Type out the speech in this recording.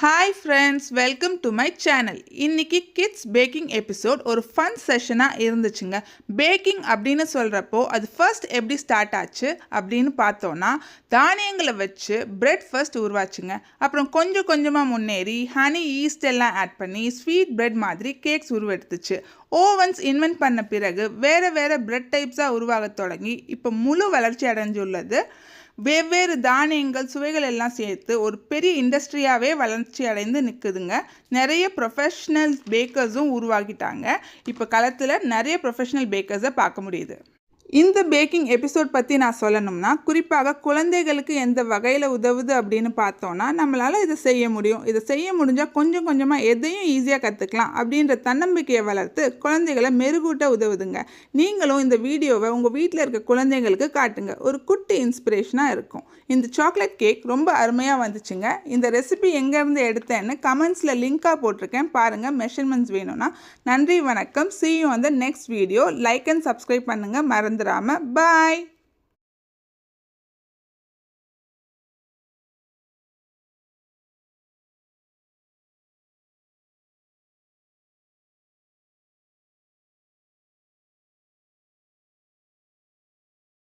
Hi friends, welcome to my channel. இன்றைக்கி kids packing episode ஒரு fun செஷனாக இருந்துச்சுங்க. Packing அப்படின்னு சொல்கிறப்போ அது ஃபர்ஸ்ட் எப்படி ஸ்டார்ட் ஆச்சு அப்படின்னு பார்த்தோன்னா, தானியங்களை வச்சு பிரெட் ஃபர்ஸ்ட் உருவாச்சுங்க. அப்புறம் கொஞ்சம் கொஞ்சமாக முன்னேறி ஹனி, ஈஸ்ட் எல்லாம் ஆட் பண்ணி ஸ்வீட் பிரெட் மாதிரி கேக்ஸ் உருவெடுத்துச்சு. ஓவன்ஸ் இன்வென்ட் பண்ண பிறகு வேறு வேறு பிரெட் டைப்ஸாக உருவாக தொடங்கி இப்போ முழு வளர்ச்சி அடைஞ்சுள்ளது. வெவ்வேறு தானியங்கள், சுவைகள் எல்லாம் சேர்த்து ஒரு பெரிய இண்டஸ்ட்ரியாகவே வளர்ச்சி அடைந்து நிற்குதுங்க. நிறைய ப்ரொஃபஷ்னல் பேக்கர்ஸும் உருவாகிட்டாங்க. இப்போ களத்தில் நிறைய ப்ரொஃபஷ்னல் பேக்கர்ஸை பார்க்க முடியுது. இந்த பேக்கிங் எபிசோட் பற்றி நான் சொல்லணும்னா, குறிப்பாக குழந்தைகளுக்கு எந்த வகையில் உதவுது அப்படின்னு பார்த்தோன்னா, நம்மளால் இதை செய்ய முடியும், இதை செய்ய முடிஞ்சால் கொஞ்சம் கொஞ்சமாக எதையும் ஈஸியாக கற்றுக்கலாம் அப்படின்ற தன்னம்பிக்கையை வளர்த்து குழந்தைகளை மெருகூட்ட உதவுதுங்க. நீங்களும் இந்த வீடியோவை உங்கள் வீட்டில் இருக்க குழந்தைங்களுக்கு காட்டுங்க, ஒரு குட்டி இன்ஸ்பிரேஷனாக இருக்கும். இந்த சாக்லேட் கேக் ரொம்ப அருமையாக வந்துச்சுங்க. இந்த ரெசிபி எங்கேருந்து எடுத்தேன்னு கமெண்ட்ஸில் லிங்காக போட்டிருக்கேன், பாருங்கள். மெஷர்மெண்ட்ஸ் வேணும்னா. நன்றி, வணக்கம். See you on the next video. Like and subscribe பண்ணுங்கள் மறந்துடாமல். பாய்.